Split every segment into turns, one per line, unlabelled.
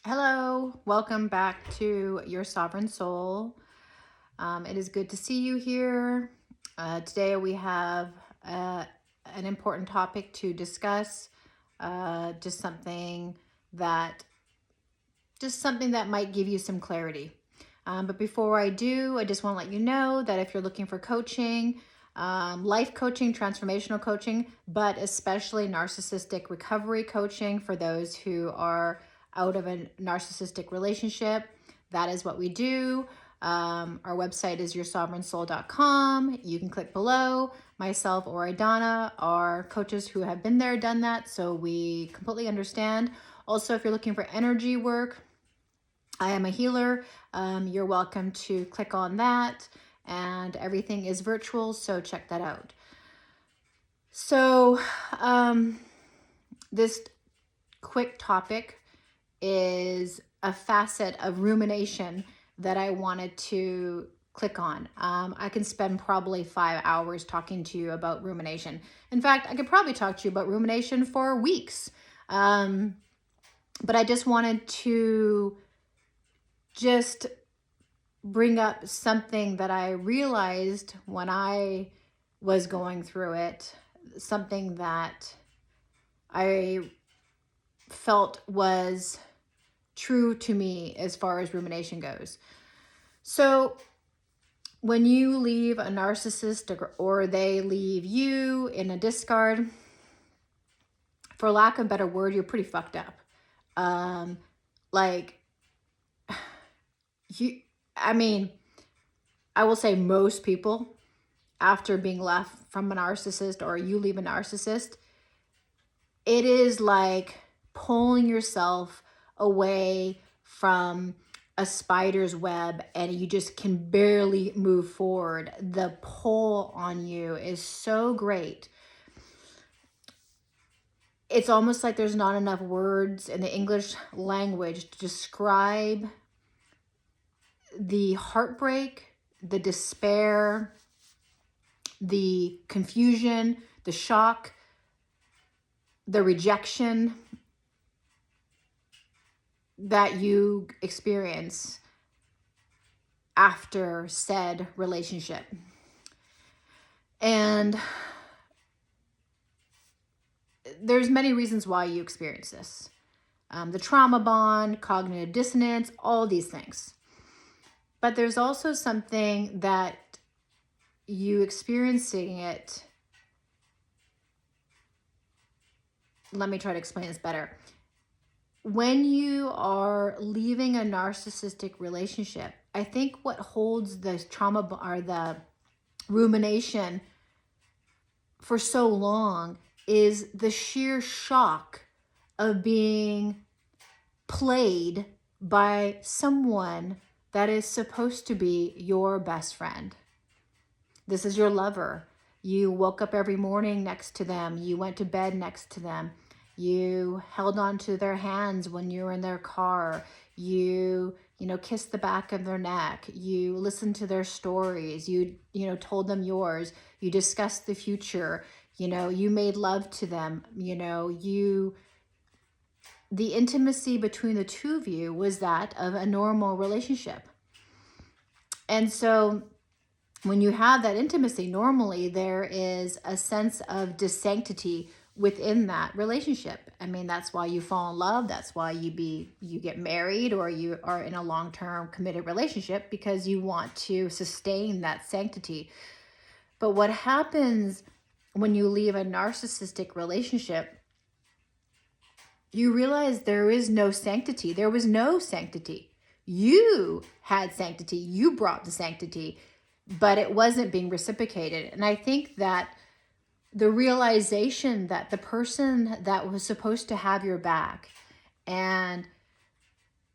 Hello, welcome back to Your Sovereign Soul. It is good to see you here. Today we have an important topic to discuss. Just that something that might give you some clarity. But before I do, I just want to let you know that if you're looking for coaching, life coaching, transformational coaching, but especially narcissistic recovery coaching for those who are out of a narcissistic relationship, that is what we do. Our website is yoursovereignsoul.com. You can click below. Myself or Idana are coaches who have been there, done that, so we completely understand. Also, if you're looking for energy work, I am a healer. You're welcome to click on that, and everything is virtual, so check that out. So this quick topic is a facet of rumination that I wanted to click on. I can spend probably 5 hours talking to you about rumination. In fact, I could probably talk to you about rumination for weeks. But I just wanted to bring up something that I realized when I was going through it, something that I felt was true to me as far as rumination goes. So when you leave a narcissist or they leave you in a discard, for lack of a better word, you're pretty fucked up. I will say most people, after being left from a narcissist or you leave a narcissist, it is like pulling yourself away from a spider's web and you just can barely move forward. The pull on you is so great. It's almost like there's not enough words in the English language to describe the heartbreak, the despair, the confusion, the shock, the rejection that you experience after said relationship. And there's many reasons why you experience this. The trauma bond, cognitive dissonance, all these things. But there's also something that you experiencing it. Let me try to explain this better. When you are leaving a narcissistic relationship, I think what holds the trauma or the rumination for so long is the sheer shock of being played by someone that is supposed to be your best friend. This is your lover. You woke up every morning next to them. You went to bed next to them. You held on to their hands when you were in their car. You kissed the back of their neck. You listened to their stories. You told them yours. You discussed the future. You made love to them. The intimacy between the two of you was that of a normal relationship. And so when you have that intimacy, normally there is a sense of dissanctity within that relationship. I mean, that's why you fall in love. That's why you get married or you are in a long-term committed relationship, because you want to sustain that sanctity. But what happens when you leave a narcissistic relationship, you realize there is no sanctity. There was no sanctity. You had sanctity. You brought the sanctity, but it wasn't being reciprocated. And I think that the realization that the person that was supposed to have your back and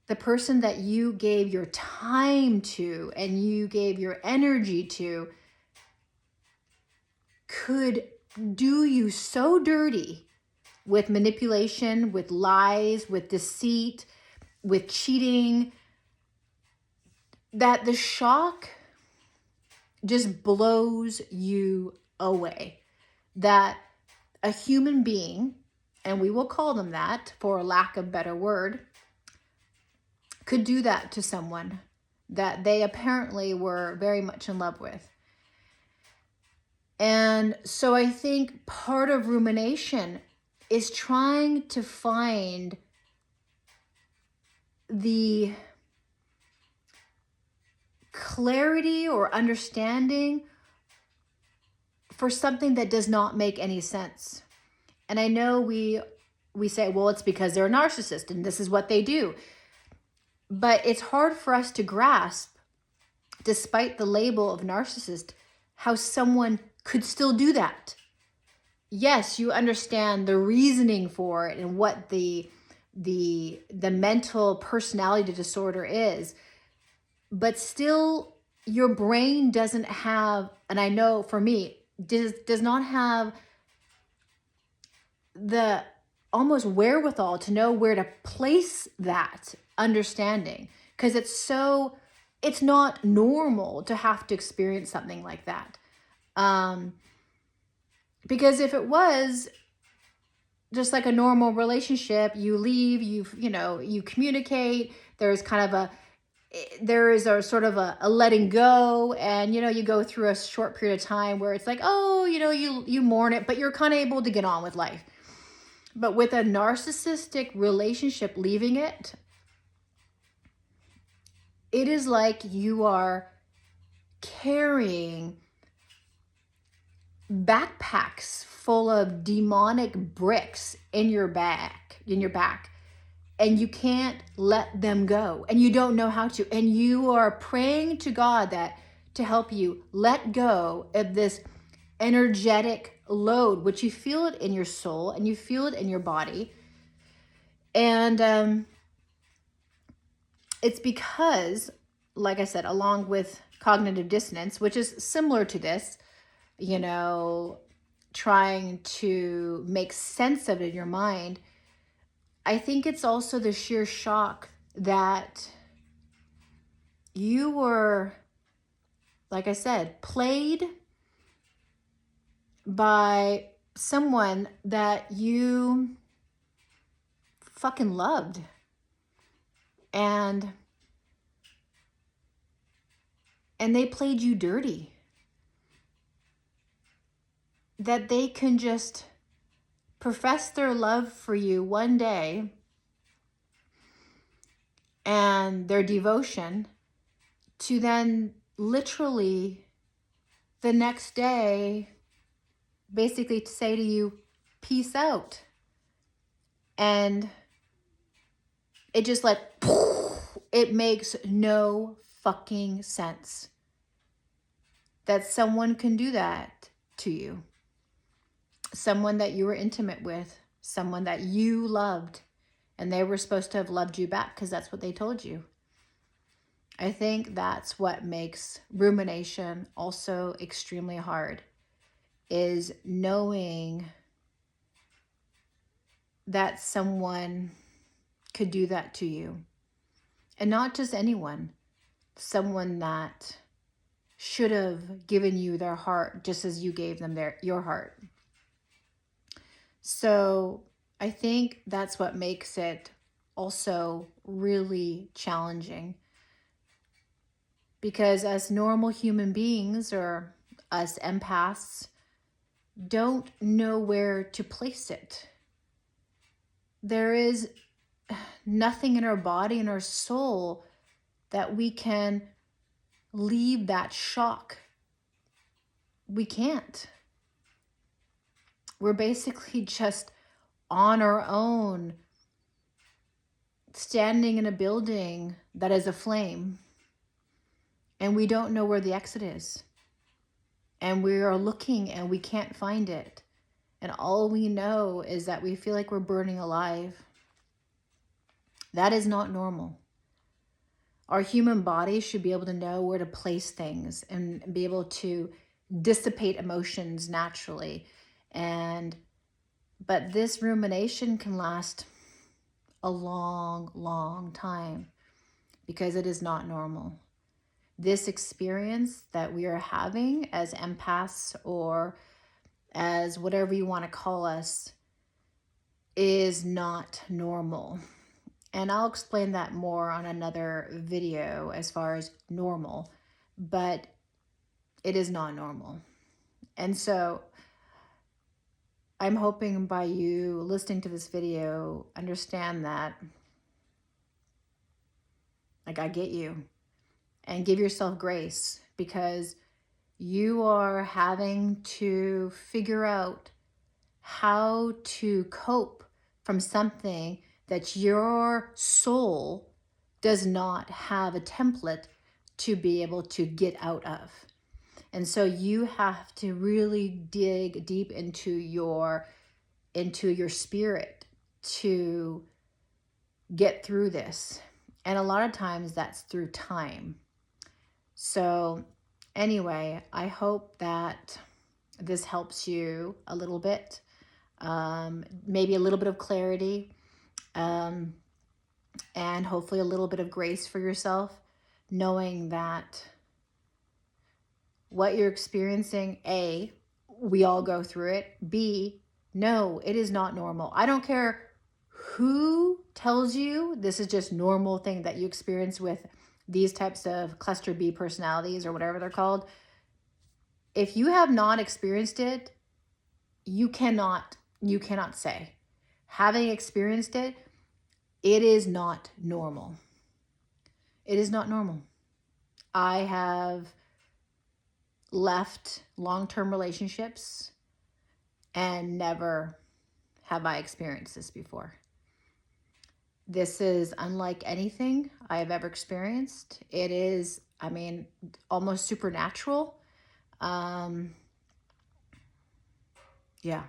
the person that you gave your time to and you gave your energy to could do you so dirty with manipulation, with lies, with deceit, with cheating, that the shock just blows you away. That a human being, and we will call them that for lack of a better word, could do that to someone that they apparently were very much in love with. And so I think part of rumination is trying to find the clarity or understanding for something that does not make any sense. And I know we say, well, it's because they're a narcissist and this is what they do. But it's hard for us to grasp, despite the label of narcissist, how someone could still do that. Yes, you understand the reasoning for it and what the mental personality disorder is, but still your brain doesn't have, and I know for me, does not have the almost wherewithal to know where to place that understanding, because it's not normal to have to experience something like that. Because if it was just like a normal relationship, you leave, you communicate, there is a sort of a letting go, and you go through a short period of time where it's like, oh, you mourn it, but you're kind of able to get on with life. But with a narcissistic relationship, leaving it is like you are carrying backpacks full of demonic bricks in your back, and you can't let them go, and you don't know how to, and you are praying to God to help you let go of this energetic load, which you feel it in your soul and you feel it in your body. And it's because, like I said, along with cognitive dissonance, which is similar to this, trying to make sense of it in your mind, I think it's also the sheer shock that you were, like I said, played by someone that you fucking loved. And they played you dirty. That they can just profess their love for you one day and their devotion, to then literally the next day basically to say to you, peace out. And it just like, it makes no fucking sense that someone can do that to you. Someone that you were intimate with, someone that you loved, and they were supposed to have loved you back because that's what they told you. I think that's what makes rumination also extremely hard, is knowing that someone could do that to you. And not just anyone, someone that should have given you their heart just as you gave them your heart. So I think that's what makes it also really challenging. Because as normal human beings, or us empaths, don't know where to place it. There is nothing in our body and our soul that we can leave that shock. We can't. We're basically just on our own, standing in a building that is aflame, and we don't know where the exit is. And we are looking and we can't find it. And all we know is that we feel like we're burning alive. That is not normal. Our human body should be able to know where to place things and be able to dissipate emotions naturally. But this rumination can last a long, long time because it is not normal. This experience that we are having as empaths, or as whatever you want to call us, is not normal. And I'll explain that more on another video as far as normal, but it is not normal. And so I'm hoping by you listening to this video, understand that, like, I get you, and give yourself grace, because you are having to figure out how to cope from something that your soul does not have a template to be able to get out of. And so you have to really dig deep into your spirit to get through this. And a lot of times that's through time. So anyway, I hope that this helps you a little bit, maybe a little bit of clarity, and hopefully a little bit of grace for yourself, knowing that what you're experiencing, A, we all go through it. B, no, it is not normal. I don't care who tells you this is just normal thing that you experience with these types of cluster B personalities or whatever they're called. If you have not experienced it, you cannot say. Having experienced it, it is not normal. It is not normal. I have left long-term relationships and never have I experienced this before. This is unlike anything I have ever experienced. It is, I mean, almost supernatural. Yeah.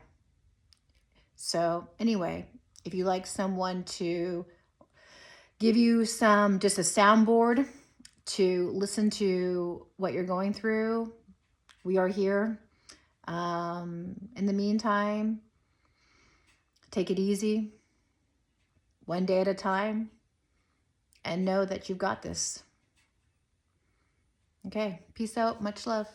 So anyway, if you like someone to give you just a soundboard to listen to what you're going through, we are here. In the meantime, take it easy, one day at a time, and know that you've got this. Okay, peace out, much love.